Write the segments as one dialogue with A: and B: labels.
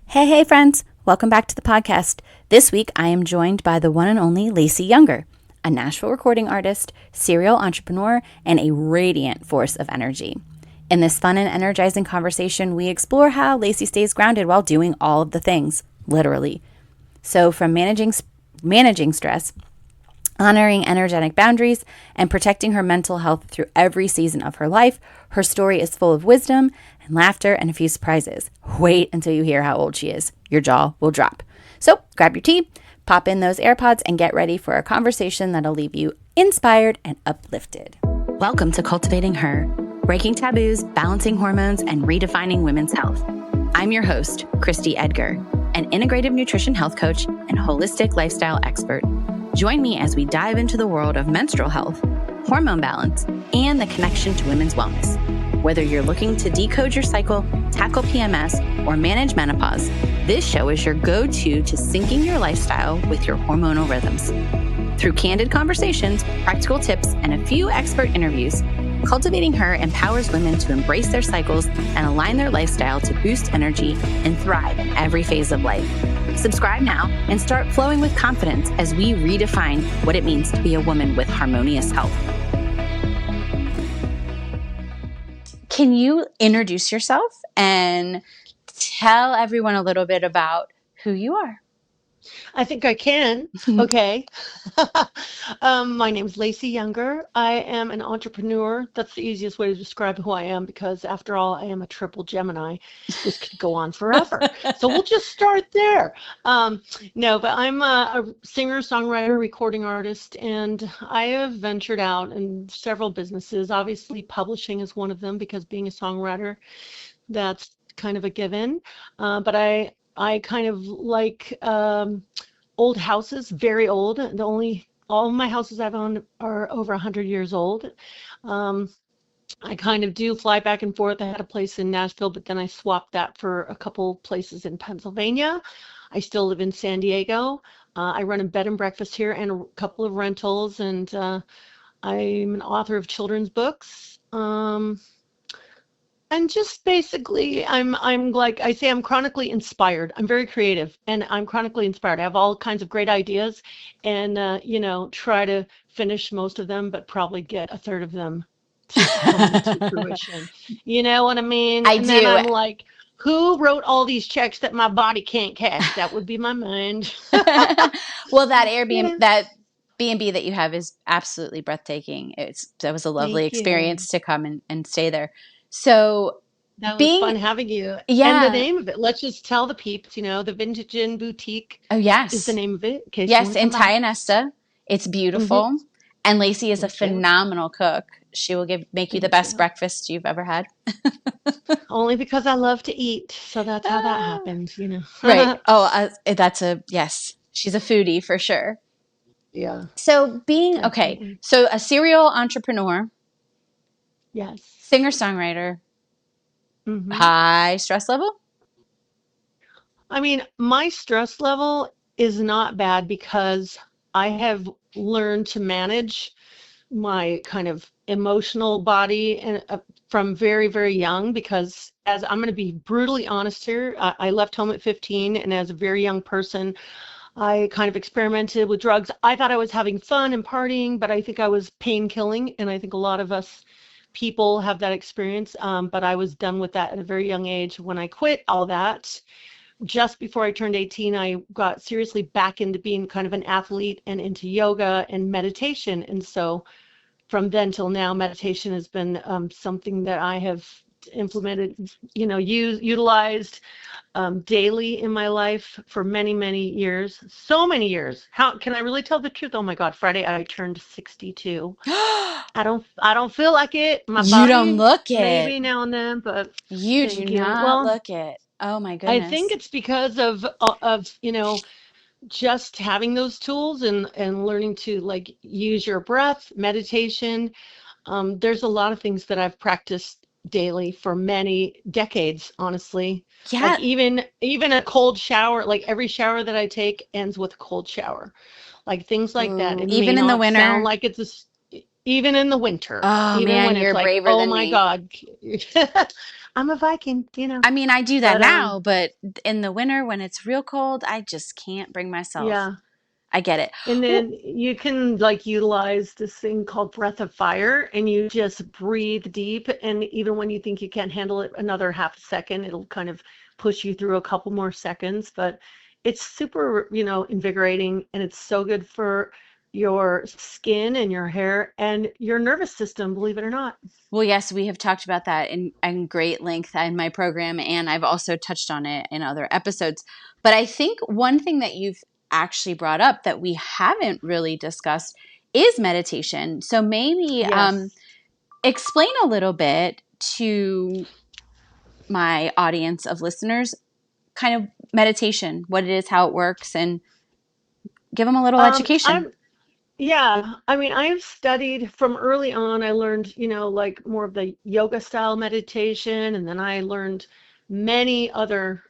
A: Hey, friends. Welcome back to the podcast. This week, I am joined by the one and only Lacey Younger, a Nashville recording artist, serial entrepreneur, and a radiant force of energy. In this fun and energizing conversation, we explore how Lacey stays grounded while doing all of the things, literally. So from managing stress, honoring energetic boundaries, and protecting her mental health through every season of her life, her story is full of wisdom and laughter and a few surprises. Wait until you hear how old she is. Your jaw will drop. So grab your tea, pop in those AirPods, and get ready for a conversation that'll leave you inspired and uplifted. Welcome to Cultivating Her, breaking taboos, balancing hormones, and redefining women's health. I'm your host, Christy Edgar, an integrative nutrition health coach and holistic lifestyle expert. Join me as we dive into the world of menstrual health, hormone balance, and the connection to women's wellness. Whether you're looking to decode your cycle, tackle PMS, or manage menopause, this show is your go-to to syncing your lifestyle with your hormonal rhythms. Through candid conversations, practical tips, and a few expert interviews, Cultivating Her empowers women to embrace their cycles and align their lifestyle to boost energy and thrive in every phase of life. Subscribe now and start flowing with confidence as we redefine what it means to be a woman with harmonious health. Can you introduce yourself and tell everyone a little bit about who you are?
B: I think I can. Okay. My name is Lacey Younger. I am an entrepreneur. That's the easiest way to describe who I am because, after all, I am a triple Gemini. This could go on forever. So we'll just start there. No, but I'm a singer, songwriter, recording artist, and I have ventured out in several businesses. Obviously, publishing is one of them because being a songwriter, that's kind of a given. But I kind of like old houses, very old. All my houses I've owned are over 100 years old. Um, I kind of do fly back and forth. I had a place in Nashville, but then I swapped that for a couple places in Pennsylvania. I still live in San Diego. I run a bed and breakfast here and a couple of rentals, and I'm an author of children's books. And just basically, I'm like I say, I'm chronically inspired. I'm very creative, and I'm chronically inspired. I have all kinds of great ideas, and try to finish most of them, but probably get a third of them to come to fruition. You know what I mean?
A: I
B: And then
A: do.
B: I'm like, who wrote all these checks that my body can't cash? That would be my mind.
A: Well, that
B: You
A: Airbnb,
B: know?
A: that B&B that you have is absolutely breathtaking. That was a lovely
B: Thank you.
A: experience to come and stay there. So
B: That was
A: being,
B: fun having you. And the
A: yeah,
B: name of it, let's just tell the peeps, the Vintage Inn Boutique
A: oh
B: is the
A: yes,
B: name of it, in case you
A: yes,
B: want to
A: in
B: come by.
A: Tionesta, it's
B: Hmm.
A: beautiful, and Lacey is a
B: Thank you.
A: phenomenal cook. She will make you the
B: Thank
A: best
B: you.
A: breakfast you've ever had.
B: Only because I love to eat, so that's how that
A: Ah, right.
B: happens.
A: Oh, that's a yes. She's a foodie for sure.
B: Yeah,
A: So being okay,
B: definitely.
A: so a serial entrepreneur,
B: Yes.
A: singer-songwriter,
B: Hmm.
A: high stress level?
B: I mean, my stress level is not bad because I have learned to manage my kind of emotional body and from very, very young because as I'm going to be brutally honest here, I left home at 15 and as a very young person, I kind of experimented with drugs. I thought I was having fun and partying, but I think I was pain killing. And I think a lot of us people have that experience. But I was done with that at a very young age. When I quit all that, just before I turned 18, I got seriously back into being kind of an athlete and into yoga and meditation. And so from then till now, meditation has been something that I have implemented, utilized daily in my life for many, many years. So many years. How can I really tell the truth? Oh my God, Friday I turned 62. I don't feel like it. My
A: You don't
B: body
A: look it.
B: maybe now and then, but
A: You do
B: thank you.
A: not
B: Well,
A: look it. Oh my
B: I think
A: goodness.
B: it's because of just having those tools and learning to like use your breath, meditation. There's a lot of things that I've practiced daily for many decades, honestly. Like
A: Yeah.
B: even a cold shower, like every shower that I take ends with a cold shower. Like things like that.
A: Ooh,
B: It may
A: even in the
B: not sound
A: winter.
B: like even in the winter,
A: Oh
B: even
A: man,
B: when it's
A: you're
B: like,
A: braver
B: oh
A: than
B: my
A: me.
B: God. I'm a Viking,
A: I mean, I do that
B: But
A: now, but in the winter when it's real cold, I just can't bring myself.
B: yeah.
A: I get it.
B: And
A: Well,
B: then you can like utilize this thing called breath of fire, and you just breathe deep. And even when you think you can't handle it another half a second, it'll kind of push you through a couple more seconds. But it's super, invigorating, and it's so good for your skin and your hair and your nervous system, believe it or not.
A: well, yes, we have talked about that in great length in my program, and I've also touched on it in other episodes. But I think one thing that you've actually brought up that we haven't really discussed is meditation. So maybe
B: Yes.
A: explain a little bit to my audience of listeners, kind of meditation, what it is, how it works, and give them a little education.
B: I'm Yeah, I mean, I've studied from early on. I learned, like more of the yoga style meditation, and then I learned many other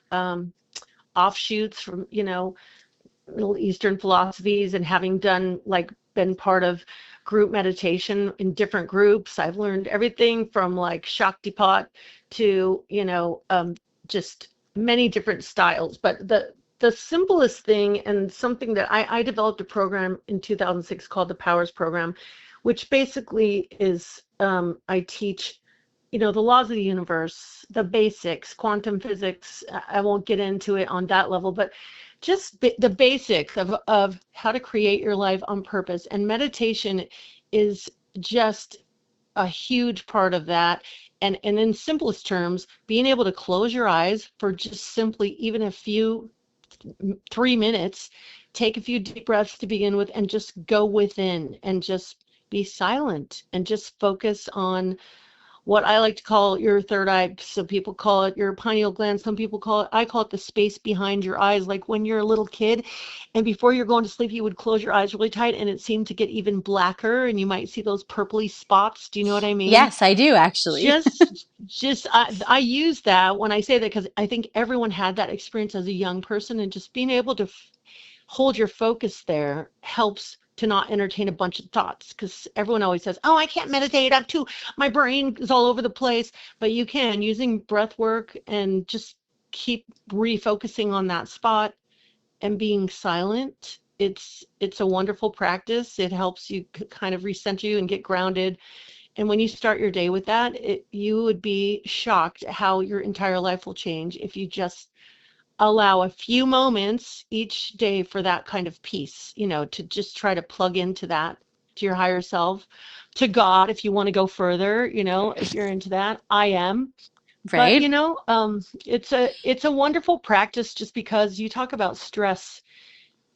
B: offshoots from, Middle Eastern philosophies, and having done like been part of group meditation in different groups, I've learned everything from like Shaktipat to, just many different styles. But the simplest thing, and something that I developed a program in 2006 called the Powers Program, which basically is I teach the laws of the universe, the basics, quantum physics. I won't get into it on that level, but just the basics of how to create your life on purpose. And meditation is just a huge part of that. And in simplest terms, being able to close your eyes for just simply even a few 3 minutes, take a few deep breaths to begin with, and just go within and just be silent and just focus on what I like to call your third eye. Some people call it your pineal gland. Some people call it, I call it the space behind your eyes. Like when you're a little kid and before you're going to sleep, you would close your eyes really tight and it seemed to get even blacker and you might see those purpley spots. Do you know what I mean?
A: Yes, I do actually.
B: Just I use that when I say that because I think everyone had that experience as a young person, and just being able to hold your focus there helps to not entertain a bunch of thoughts, because everyone always says, oh, I can't meditate, I'm too, my brain is all over the place. But you can, using breath work and just keep refocusing on that spot and being silent. It's a wonderful practice. It helps you kind of recenter you and get grounded. And when you start your day with that, you would be shocked how your entire life will change if you just allow a few moments each day for that kind of peace, to just try to plug into that, to your higher self, to God, if you want to go further, if you're into that. I am. But
A: Right?
B: it's a wonderful practice, just because you talk about stress,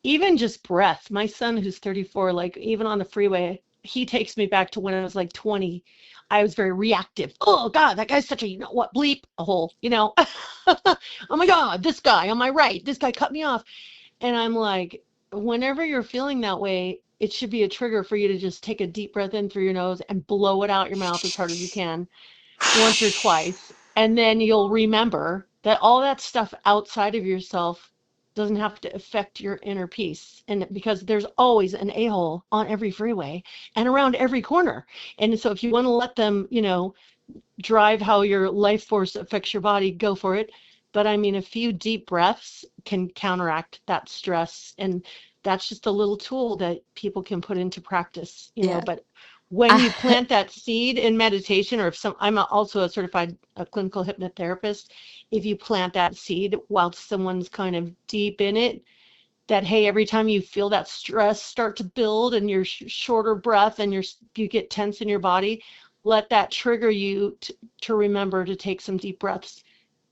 B: even just breath. My son, who's 34, like even on the freeway, he takes me back to when I was like 20. I was very reactive. Oh God, that guy's such a, what, bleep a hole. Oh my God, this guy on my right, this guy cut me off. And I'm like, whenever you're feeling that way, it should be a trigger for you to just take a deep breath in through your nose and blow it out your mouth as hard as you can, once or twice, and then you'll remember that all that stuff outside of yourself doesn't have to affect your inner peace. And because there's always an a-hole on every freeway and around every corner. And so if you want to let them, drive how your life force affects your body, go for it. But I mean, a few deep breaths can counteract that stress. And that's just a little tool that people can put into practice,
A: Yeah.
B: but when you plant that seed in meditation, or if I'm also a certified clinical hypnotherapist, if you plant that seed while someone's kind of deep in it, that, hey, every time you feel that stress start to build and your shorter breath and you get tense in your body, let that trigger you to remember to take some deep breaths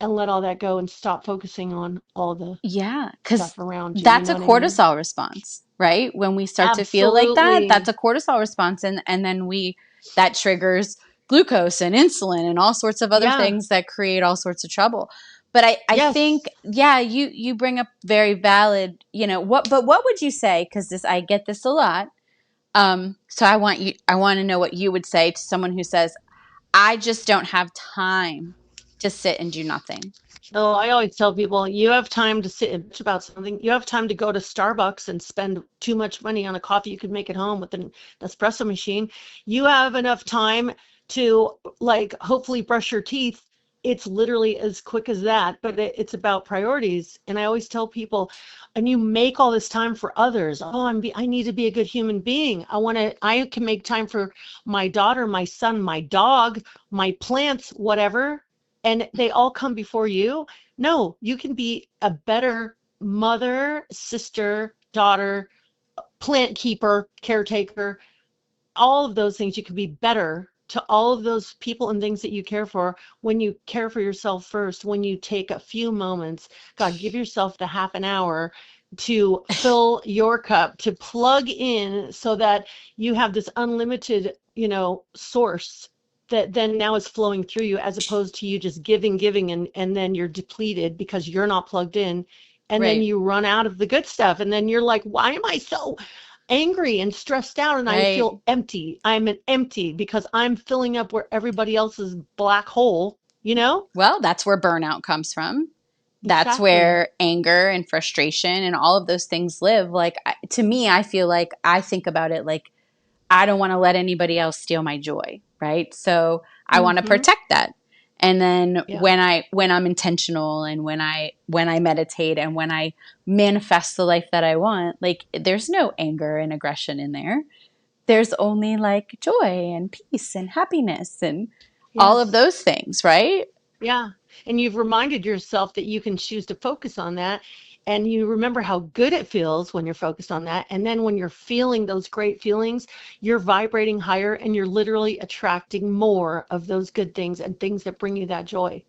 B: and let all that go and stop focusing on all the
A: Yeah, because
B: stuff around you. You
A: that's
B: know
A: a
B: what I mean?
A: cortisol response, right? When we start to feel like that, that's
B: Absolutely.
A: a cortisol response, and then we that triggers glucose and insulin and all sorts of other
B: Yeah.
A: things that create all sorts of trouble. But I think,
B: Yes.
A: yeah, you bring up very valid, what would you say? Because this I get this a lot. So I want to know what you would say to someone who says, I just don't have time to sit and do nothing.
B: Oh, I always tell people, you have time to sit and bitch about something. You have time to go to Starbucks and spend too much money on a coffee you could make at home with an espresso machine. You have enough time to, like, hopefully brush your teeth it's literally as quick as that, but it's about priorities. And I always tell people, and you make all this time for others. Oh, I need to be a good human being. I can make time for my daughter, my son, my dog, my plants, whatever. And they all come before you. No, you can be a better mother, sister, daughter, plant keeper, caretaker, all of those things. You can be better to all of those people and things that you care for when you care for yourself first, when you take a few moments. God, give yourself the half an hour to fill your cup, to plug in so that you have this unlimited, source that then now is flowing through you, as opposed to you just giving, and then you're depleted because you're not plugged in. And then
A: Right.
B: you run out of the good stuff. And then you're like, why am I so angry and stressed out, and I
A: Right.
B: feel empty. I'm an empty because I'm filling up where everybody else's black hole, you know?
A: Well, that's where burnout comes from. That's
B: Exactly.
A: where anger and frustration and all of those things live. Like, to me, I feel like I think about it like I don't want to let anybody else steal my joy, right? So I want to
B: Mm-hmm.
A: protect that. And then
B: Yeah.
A: when I'm intentional, and when I meditate, and when I manifest the life that I want, like there's no anger and aggression in there. There's only like joy and peace and happiness and all of
B: Yes.
A: those things, right?
B: Yeah. And you've reminded yourself that you can choose to focus on that. And you remember how good it feels when you're focused on that. And then when you're feeling those great feelings, you're vibrating higher, and you're literally attracting more of those good things and things that bring you that joy,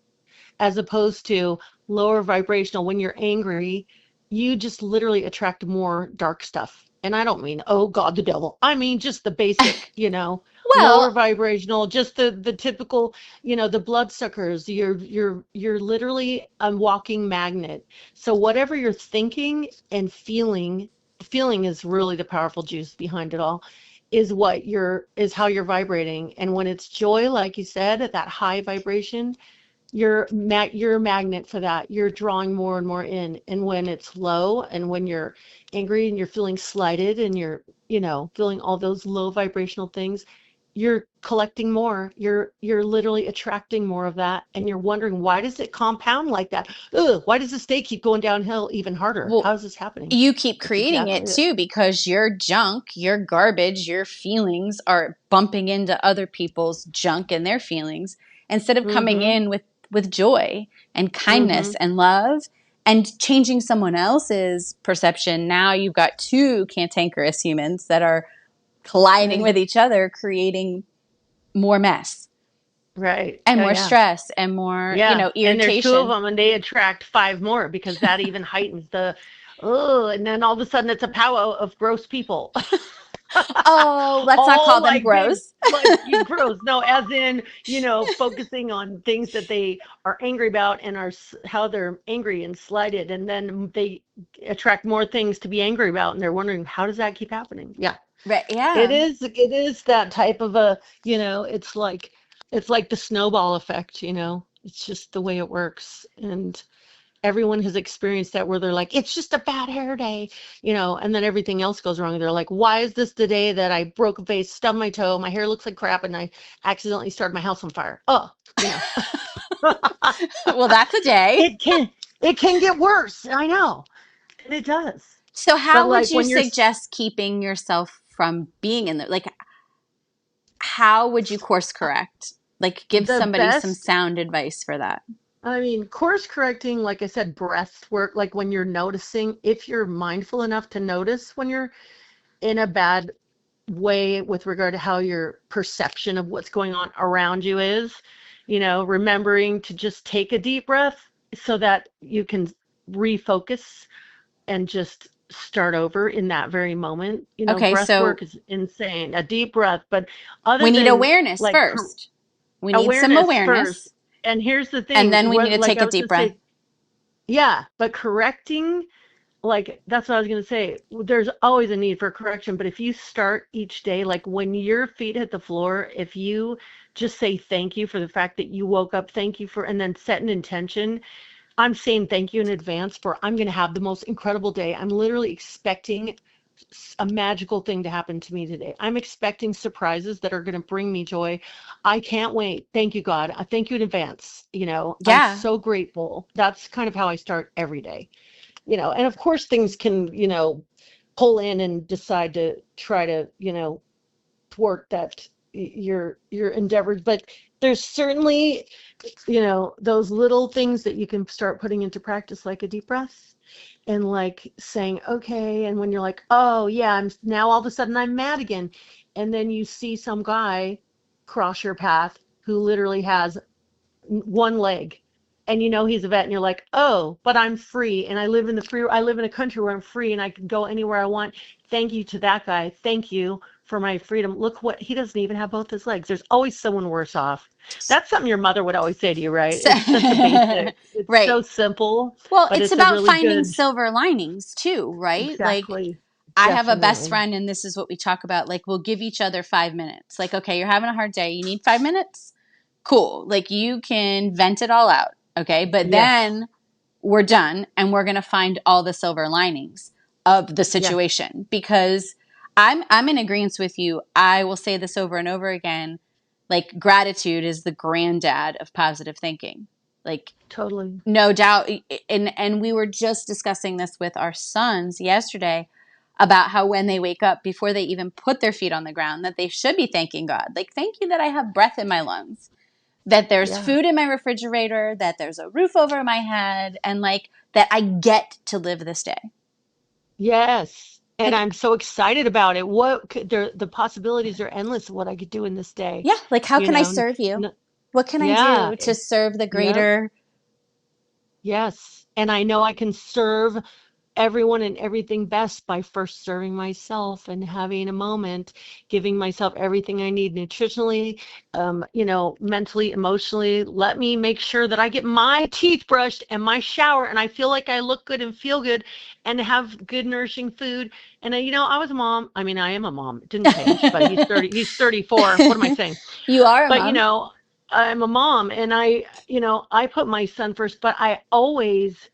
B: as opposed to lower vibrational. When you're angry, you just literally attract more dark stuff. And I don't mean, oh God, the devil. I mean just the basic, lower
A: Well,
B: vibrational, just the typical, the bloodsuckers. You're literally a walking magnet. So whatever you're thinking and feeling is really the powerful juice behind it all. Is how you're vibrating. And when it's joy, like you said, at that high vibration, you're a magnet for that. You're drawing more and more in. And when it's low, and when you're angry and you're feeling slighted, and you're, feeling all those low vibrational things, you're collecting more. You're literally attracting more of that, and you're wondering, why does it compound like that? Ugh, why does this day keep going downhill even harder?
A: well,
B: How is this happening?
A: you keep
B: That's
A: creating it
B: exactly it.
A: too, because your junk, your garbage, your feelings are bumping into other people's junk and their feelings, instead of coming
B: Mm-hmm.
A: in with joy and
B: Mm-hmm.
A: kindness and love and changing someone else's perception. Now you've got two cantankerous humans that are colliding
B: Right.
A: with each other, creating more mess
B: Right.
A: and
B: Oh
A: more
B: yeah.
A: stress and more,
B: Yeah, and there's two of
A: irritation.
B: them, and they attract five more, because that even heightens the, oh, and then all of a sudden it's a powwow of gross people.
A: Oh, let's not call
B: All
A: them
B: like big,
A: gross.
B: like you gross. No, as in, focusing on things that they are angry about, and how they're angry and slighted, and then they attract more things to be angry about, and they're wondering, how does that keep happening? Yeah.
A: Right,
B: It
A: yeah.
B: is it is that type of a, it's like the snowball effect. It's just the way it works. And everyone has experienced that, where they're like, it's just a bad hair day, and then everything else goes wrong. They're like, why is this the day that I broke a vase, stubbed my toe, my hair looks like crap, and I accidentally started my house on fire? Oh,
A: Well, that's a day.
B: it can it can get worse. I know. And it does.
A: So
B: But
A: how would
B: like
A: you
B: when you're
A: suggest keeping yourself from being in there? Like, how would you course correct? Like, give
B: the
A: somebody some
B: best
A: sound advice for that.
B: I mean, course correcting, like I said, breath work, like when you're noticing, if you're mindful enough to notice when you're in a bad way with regard to how your perception of what's going on around you is, remembering to just take a deep breath so that you can refocus and just start over in that very moment.
A: Okay,
B: Breath
A: so
B: work is insane, a deep breath, but other
A: we need
B: than
A: awareness
B: like
A: first. We need some
B: awareness first.
A: awareness,
B: And here's the
A: and
B: thing,
A: then we need
B: what,
A: to
B: like
A: take
B: I
A: a
B: was
A: deep
B: going to
A: breath.
B: say, yeah, but correcting, like that's what I was going to say. There's always a need for correction, but if you start each day, like when your feet hit the floor, if you just say thank you for the fact that you woke up, thank you for, and then set an intention. I'm saying thank you in advance for, I'm going to have the most incredible day. I'm literally expecting a magical thing to happen to me today. I'm expecting surprises that are going to bring me joy. I can't wait. Thank you, God. I thank you in advance. I'm
A: Yeah.
B: so grateful. That's kind of how I start every day. And of course things can, pull in and decide to try to, thwart that your endeavors, but there's certainly, those little things that you can start putting into practice, like a deep breath and like saying, okay. And when you're like, oh, yeah, I'm now all of a sudden I'm mad again. And then you see some guy cross your path who literally has one leg and he's a vet and you're like, oh, but I'm free and I live in a country where I'm free and I can go anywhere I want. Thank you to that guy. Thank you for my freedom. Look, what he doesn't even have both his legs. There's always someone worse off. That's something your mother would always say to you, right?
A: So,
B: It's such a basic, it's
A: right.
B: so simple,
A: Well,
B: but
A: it's
B: it's a
A: about
B: really
A: finding
B: good.
A: silver linings too, right? Like,
B: Exactly.
A: I have a best
B: Definitely.
A: friend, and this is what we talk about. Like, we'll give each other 5 minutes. Like, okay, you're having a hard day. You need 5 minutes? Cool. Like, you can vent it all out. Okay. But
B: Yes.
A: then we're done, and we're going to find all the silver linings of the
B: Yes.
A: situation because I'm in agreement with you. I will say this over and over again. Like, gratitude is the granddad of positive thinking. Like,
B: Totally.
A: no doubt. And we were just discussing this with our sons yesterday about how when they wake up, before they even put their feet on the ground, that they should be thanking God. Like, thank you that I have breath in my lungs, that there's
B: Yeah.
A: food in my refrigerator, that there's a roof over my head, and like that I get to live this day.
B: Yes. And
A: Like,
B: I'm so excited about it. The possibilities are endless of what I could do in this day.
A: yeah, like how
B: You
A: can I
B: know,
A: serve you? What can I
B: yeah.
A: do to serve the
B: Yep.
A: greater?
B: Yes. And I know I can serve everyone and everything best by first serving myself and having a moment, giving myself everything I need nutritionally, mentally, emotionally. Let me make sure that I get my teeth brushed and my shower and I feel like I look good and feel good and have good nourishing food. And I was a mom. I mean, I am a mom. It didn't change, but he's 34. What am I saying?
A: You are a
B: But
A: mom.
B: I'm a mom and I put my son first, but I always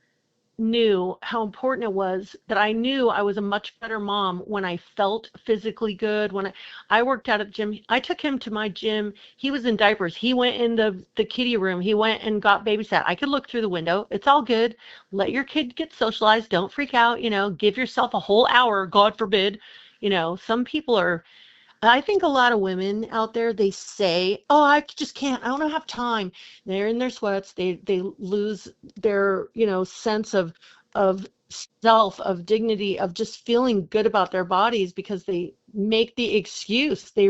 B: knew how important it was that I knew I was a much better mom when I felt physically good. When I worked out at the gym, I took him to my gym. He was in diapers. He went in the kiddie room. He went and got babysat. I could look through the window. It's all good. Let your kid get socialized. Don't freak out. Give yourself a whole hour, God forbid. Some people are I think a lot of women out there, they say, "Oh, I just can't. I don't have time." They're in their sweats. They lose their, sense of self, of dignity, of just feeling good about their bodies because they make the excuse. They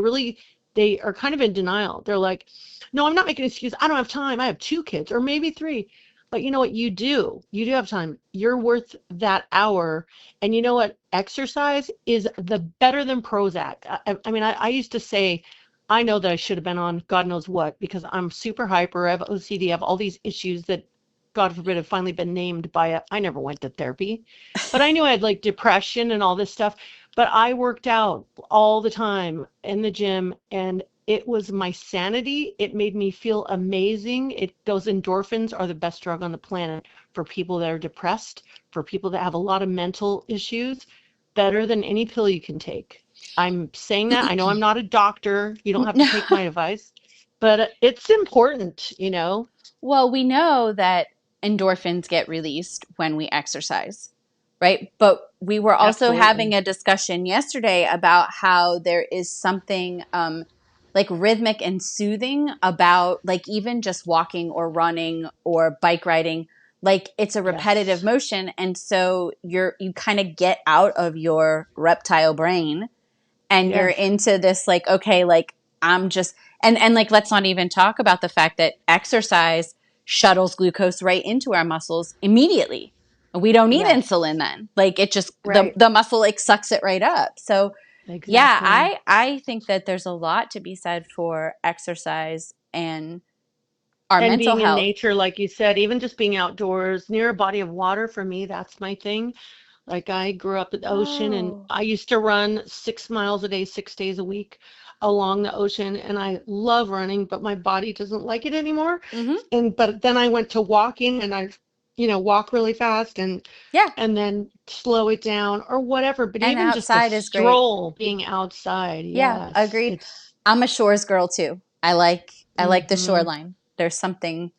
B: are kind of in denial. They're like, "No, I'm not making an excuse. I don't have time. I have two kids or maybe three." But you know what? You do. You do have time. You're worth that hour and you know what? Exercise is the better than Prozac. I mean, I used to say, I know that I should have been on God knows what because I'm super hyper. I have OCD. I have all these issues that, God forbid, have finally been named by I never went to therapy, but I knew I had like depression and all this stuff. But I worked out all the time in the gym and it was my sanity. It made me feel amazing. Those endorphins are the best drug on the planet for people that are depressed, for people that have a lot of mental issues, better than any pill you can take. I'm saying that. I know I'm not a doctor. You don't have to take my advice, but it's important.
A: Well, we know that endorphins get released when we exercise, right? But we were also having
B: Absolutely.
A: a discussion yesterday about how there is something like rhythmic and soothing about like even just walking or running or bike riding. Like it's a repetitive
B: Yes.
A: motion. And so you kind of get out of your reptile brain and you're
B: Yes.
A: into this like okay like I'm just and like let's not even talk about the fact that exercise shuttles glucose right into our muscles immediately. We don't need
B: Yes.
A: insulin then. Like it just
B: Right.
A: the muscle like sucks it right up. So yeah,
B: Exactly.
A: I think that there's a lot to be said for exercise and our
B: And
A: mental
B: being in
A: health.
B: nature, like you said, even just being outdoors near a body of water, for me, that's my thing. Like I grew up at the ocean and
A: Oh.
B: I used to run 6 miles a day, 6 days a week along the ocean. And I love running, but my body doesn't like it anymore.
A: Mhm.
B: But then I went to walking and I walk really fast
A: Yeah.
B: and then slow it down or whatever. But
A: And
B: even just a
A: outside is great.
B: stroll, being outside,
A: Yeah,
B: yes,
A: agreed.
B: it's
A: I'm a shores girl too. I like the
B: hmm
A: shoreline. There's something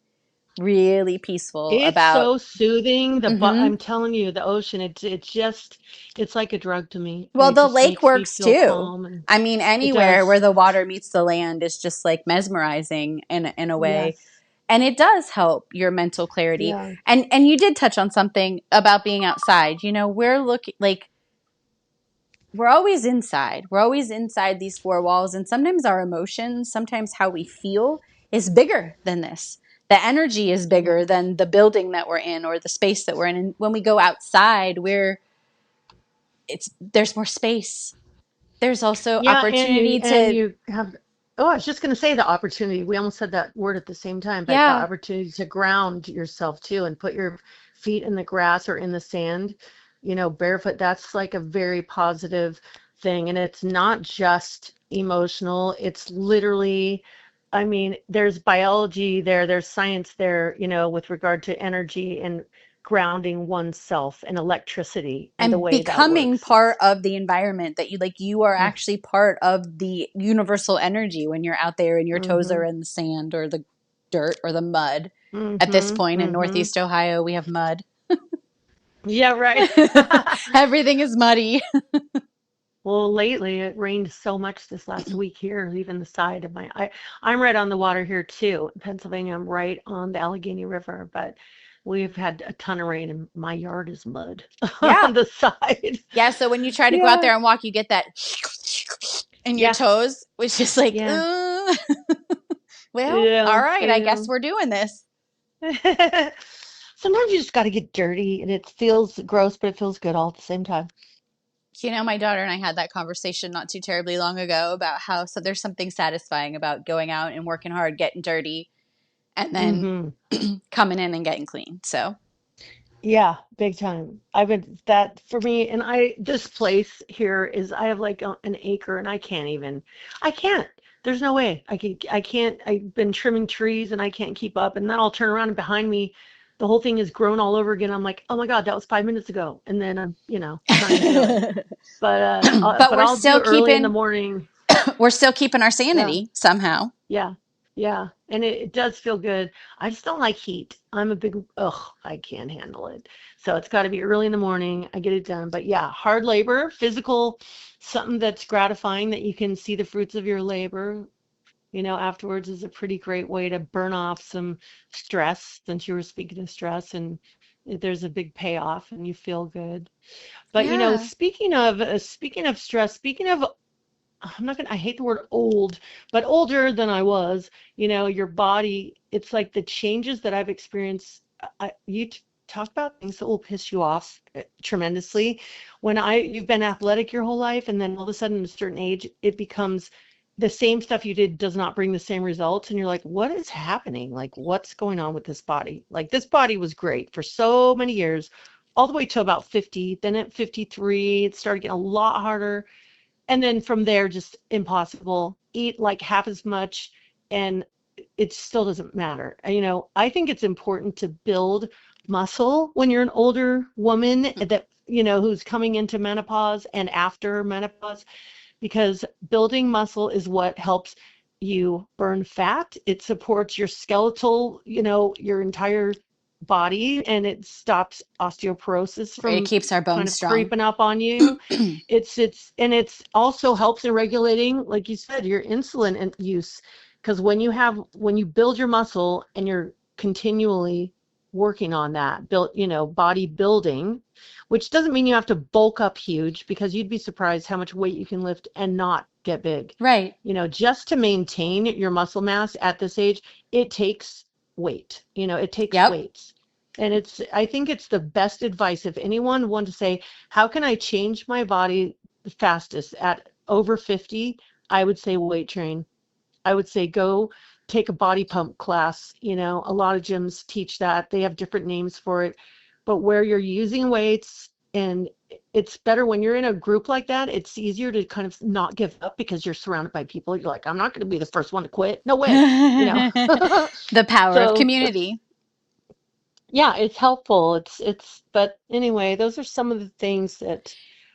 A: really peaceful
B: it's
A: about
B: so soothing. But
A: hmm
B: I'm telling you, the ocean, it's like a drug to me.
A: well,
B: It
A: the
B: just
A: lake
B: makes me
A: works
B: feel
A: too.
B: calm, and
A: I mean,
B: it
A: anywhere where
B: does.
A: the water meets the land is just like mesmerizing in a way.
B: Yes.
A: And it does help your mental clarity.
B: Yeah.
A: And you did touch on something about being outside. We're looking like we're always inside. We're always inside these four walls. And sometimes our emotions, sometimes how we feel is bigger than this. The energy is bigger
B: Yes.
A: than the building that we're in or the space that we're in. And when we go outside, there's more space. There's also
B: Yeah,
A: opportunity
B: and
A: to,
B: you have, oh, I was just going to say the opportunity. We almost said that word at the same time, but the
A: yeah.
B: opportunity to ground yourself too and put your feet in the grass or in the sand, barefoot. That's like a very positive thing. And it's not just emotional, it's literally, I mean, there's biology there, there's science there, with regard to energy and grounding oneself and electricity and the
A: And
B: way that
A: becoming
B: works.
A: part
B: It's,
A: of the environment that you are actually part of the universal energy when you're out there and your toes
B: mm-hmm.
A: are in the sand or the dirt or the mud. At this
B: Mm-hmm.
A: point in
B: Mm-hmm.
A: Northeast Ohio, we have mud.
B: Yeah, right.
A: Everything is muddy.
B: Well, lately it rained so much this last week here, even the side of I'm right on the water here too. In Pennsylvania, I'm right on the Allegheny River, but we've had a ton of rain and my yard is mud
A: Yeah.
B: on the side.
A: Yeah. So when you try to go out
B: Yeah.
A: there and walk, you get that in your
B: Yeah.
A: toes, which is like,
B: Yeah.
A: well, all
B: Yeah.
A: right, I guess
B: Yeah.
A: we're doing this.
B: Sometimes you just got to get dirty and it feels gross, but it feels good all at the same time.
A: My daughter and I had that conversation not too terribly long ago about how so there's something satisfying about going out and working hard, getting dirty, and then
B: Mm-hmm.
A: coming in and getting clean. So,
B: Yeah, big time. I've been that for me, and this place here is I have like an acre, and I can't. There's no way I can't. I've been trimming trees, and I can't keep up, and then I'll turn around and behind me, the whole thing is grown all over again. I'm like, oh my God, that was 5 minutes ago, and then I'm, trying to do it,
A: but
B: but I'll do it early in the morning.
A: we're still keeping our
B: Yeah.
A: sanity somehow.
B: Yeah, yeah, and it does feel good. I just don't like heat. I'm a big, ugh, I can't handle it. So it's got to be early in the morning. I get it done. But yeah, hard labor, physical, something that's gratifying that you can see the fruits of your labor, afterwards is a pretty great way to burn off some stress, since you were speaking of stress, and there's a big payoff and you feel good. But
A: Yeah.
B: speaking of stress, speaking of I'm not gonna, I hate the word old, but older than I was, your body, it's like the changes that I've experienced. Talk about things that will piss you off tremendously. You've been athletic your whole life, and then all of a sudden, at a certain age, it becomes the same stuff you did does not bring the same results. And you're like, what is happening? Like, what's going on with this body? Like, this body was great for so many years, all the way to about 50. Then at 53, it started getting a lot harder, and then from there just impossible. Eat like half as much and it still doesn't matter. I think it's important to build muscle when you're an older woman that who's coming into menopause and after menopause, because building muscle is what helps you burn fat. It supports your skeletal, your entire body, and it stops osteoporosis
A: It
B: from
A: keeps our
B: kind
A: bones
B: of
A: strong.
B: creeping up on you. It's also helps in regulating, like you said, your insulin use, because when you build your muscle and you're continually working on that build, body building, which doesn't mean you have to bulk up huge, because you'd be surprised how much weight you can lift and not get big.
A: Right.
B: Just to maintain your muscle mass at this age, it takes weight. It takes
A: Yep.
B: weights. And I think it's the best advice if anyone wanted to say, how can I change my body the fastest at over 50? I would say weight train. I would say go take a body pump class. A lot of gyms teach that. They have different names for it, but where you're using weights, and it's better when you're in a group like that. It's easier to kind of not give up because you're surrounded by people. You're like, I'm not going to be the first one to quit. No way.
A: The power of
B: So,
A: community.
B: Yeah, it's helpful. But anyway, those are some of the things that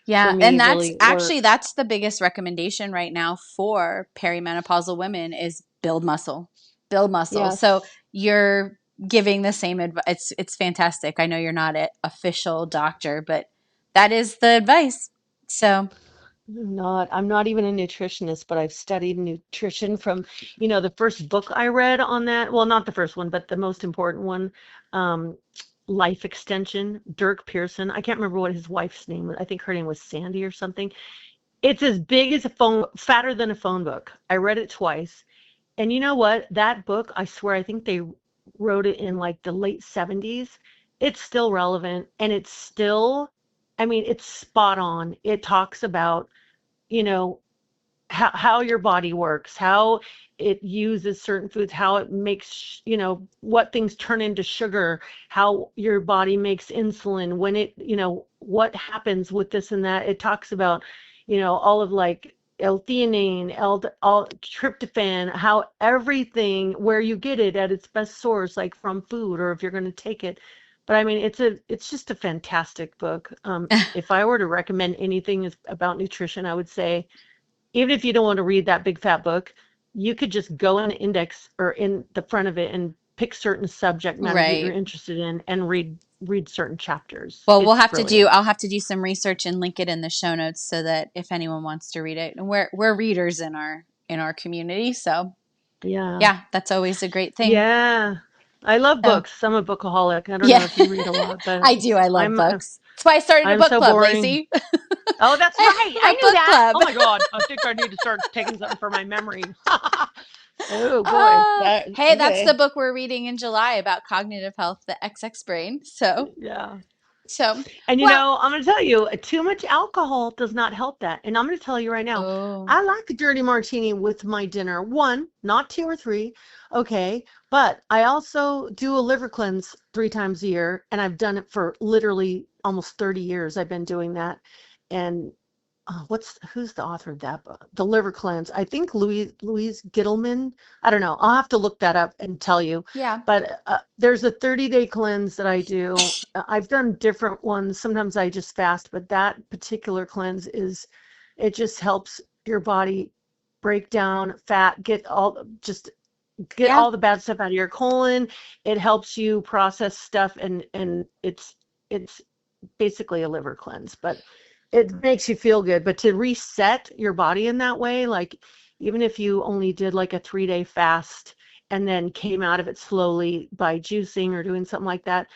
B: for
A: Yeah,
B: me
A: and that's
B: really
A: actually
B: work.
A: that's the biggest recommendation right now for perimenopausal women is build muscle. Build muscle. So
B: Yes.
A: you're giving the same advice. It's fantastic. I know you're not an official doctor, but that is the advice. So,
B: I'm not even a nutritionist, but I've studied nutrition from, the first book I read on that. Well, not the first one, but the most important one, um, Life Extension, Dirk Pearson. I can't remember what his wife's name was. I think her name was Sandy or something. It's as big as a phone, fatter than a phone book. I read it twice. And you know what? That book, I swear, I think they wrote it in like the late 70s. It's still relevant and I mean, it's spot on. It talks about, you know, how your body works, how it uses certain foods, how it makes, what things turn into sugar, how your body makes insulin, when what happens with this and that. It talks about, all of like L-theanine, all tryptophan, how everything, where you get it at its best source, like from food or if you're going to take it. But I mean, it's just a fantastic book. If I were to recommend anything about nutrition, I would say even if you don't want to read that big fat book, you could just go in the index or in the front of it and pick certain subject matters that you're
A: right.
B: interested in and read certain chapters.
A: Well,
B: It's brilliant.
A: I'll have to do some research and link it in the show notes so that if anyone wants to read it, and we're readers in our community, so
B: Yeah.
A: yeah, that's always a great thing.
B: Yeah. I love
A: So,
B: books. I'm a bookaholic. I don't know
A: yeah,
B: if you read a lot, but
A: I do. I love
B: I'm
A: books. That's why I started a
B: I'm
A: book
B: so
A: club,
B: boring.
A: Lacey.
B: Oh, that's right. I
A: A
B: knew
A: book
B: that.
A: club.
B: Oh my God. I think I need to start taking something for my memory. Oh boy. That
A: Hey, that's the
B: okay.
A: book we're reading in July about cognitive health, the XX brain.
B: Yeah.
A: So,
B: And
A: well,
B: I'm going to tell you, too much alcohol does not help that. And I'm going to tell you right now,
A: oh,
B: I like a dirty martini with my dinner. One, not two or three. Okay. But I also do a liver cleanse 3 times a year. And I've done it for literally almost 30 years. I've been doing that. And who's the author of that book? The Liver Cleanse. I think Louise Gittleman. I don't know. I'll have to look that up and tell you.
A: yeah,
B: But there's a 30-day cleanse that I do. I've done different ones. Sometimes I just fast, but that particular cleanse it just helps your body break down fat, get
A: yeah.
B: all the bad stuff out of your colon. It helps you process stuff, and it's basically a liver cleanse, but it makes you feel good. But to reset your body in that way, like even if you only did like a 3-day fast and then came out of it slowly by juicing or doing something like that,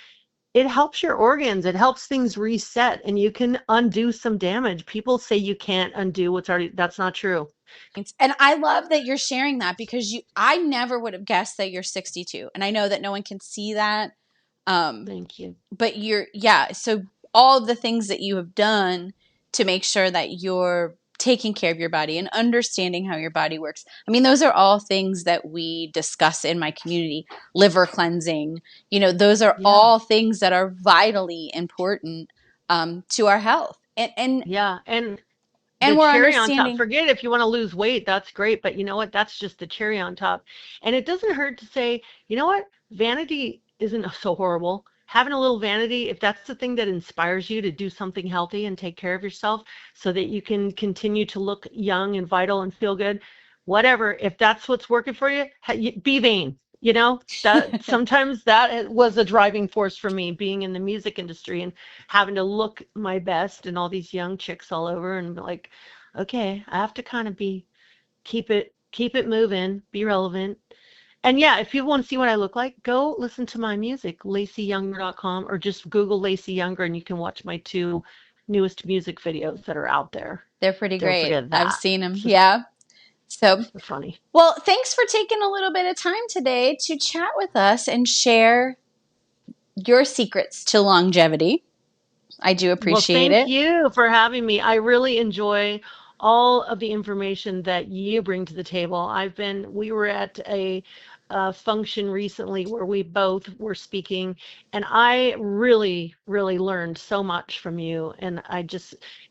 B: it helps your organs. It helps things reset and you can undo some damage. People say you can't undo what's already, that's not true.
A: And I love that you're sharing that because I never would have guessed that you're 62. And I know that no one can see that. Um,
B: Thank you.
A: but yeah, so all of the things that you have done to make sure that you're taking care of your body and understanding how your body works. I mean, those are all things that we discuss in my community. Liver cleansing, those are
B: Yeah.
A: all things that are vitally important to our health.
B: Yeah. And the
A: And we're
B: cherry on top.
A: understanding.
B: Forget it, if you want to lose weight, that's great. But you know what? That's just the cherry on top. And it doesn't hurt to say, you know what? Vanity isn't so horrible. Having a little vanity, if that's the thing that inspires you to do something healthy and take care of yourself so that you can continue to look young and vital and feel good, whatever, if that's what's working for you, be vain. That sometimes that was a driving force for me being in the music industry and having to look my best and all these young chicks all over and be like, okay, I have to kind of keep it moving, be relevant. And yeah, if you want to see what I look like, go listen to my music, LaceyYounger.com, or just Google Lacey Younger and you can watch my 2 newest music videos that are out there.
A: They're pretty
B: Don't
A: great.
B: forget
A: I've
B: that.
A: seen them.
B: It's just
A: Yeah. So,
B: they're funny.
A: well, thanks for taking a little bit of time today to chat with us and share your secrets to longevity. I do
B: Well,
A: appreciate
B: thank
A: it.
B: you for having me. I really enjoy all of the information that you bring to the table. We were at a function recently where we both were speaking, and I really, really learned so much from you. And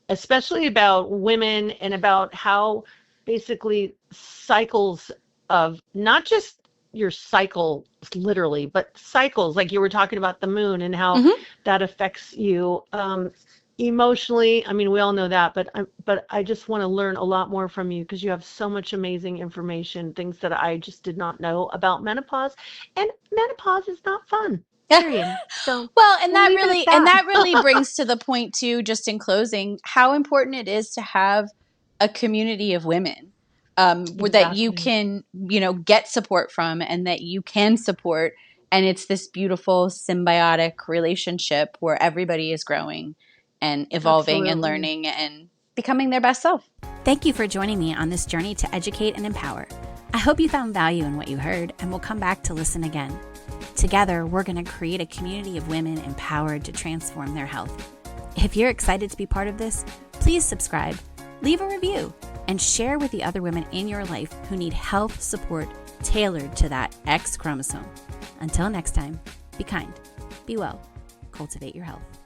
B: especially about women and about how basically cycles of not just your cycle, literally, but cycles, like you were talking about the moon and how
A: Mm-hmm.
B: that affects you emotionally. I mean, we all know that, but I just want to learn a lot more from you because you have so much amazing information, things that I just did not know about menopause. And menopause is not fun, period. So
A: Well, and
B: we'll
A: that
B: leave it at
A: really and
B: that.
A: that really brings to the point too, just in closing, how important it is to have a community of women that you
B: Exactly.
A: can, get support from and that you can support. And it's this beautiful symbiotic relationship where everybody is growing and evolving and
B: Absolutely.
A: learning and becoming their best self. Thank you for joining me on this journey to educate and empower. I hope you found value in what you heard and will come back to listen again. Together, we're going to create a community of women empowered to transform their health. If you're excited to be part of this, please subscribe, leave a review, and share with the other women in your life who need health support tailored to that X chromosome. Until next time, be kind, be well, cultivate your health.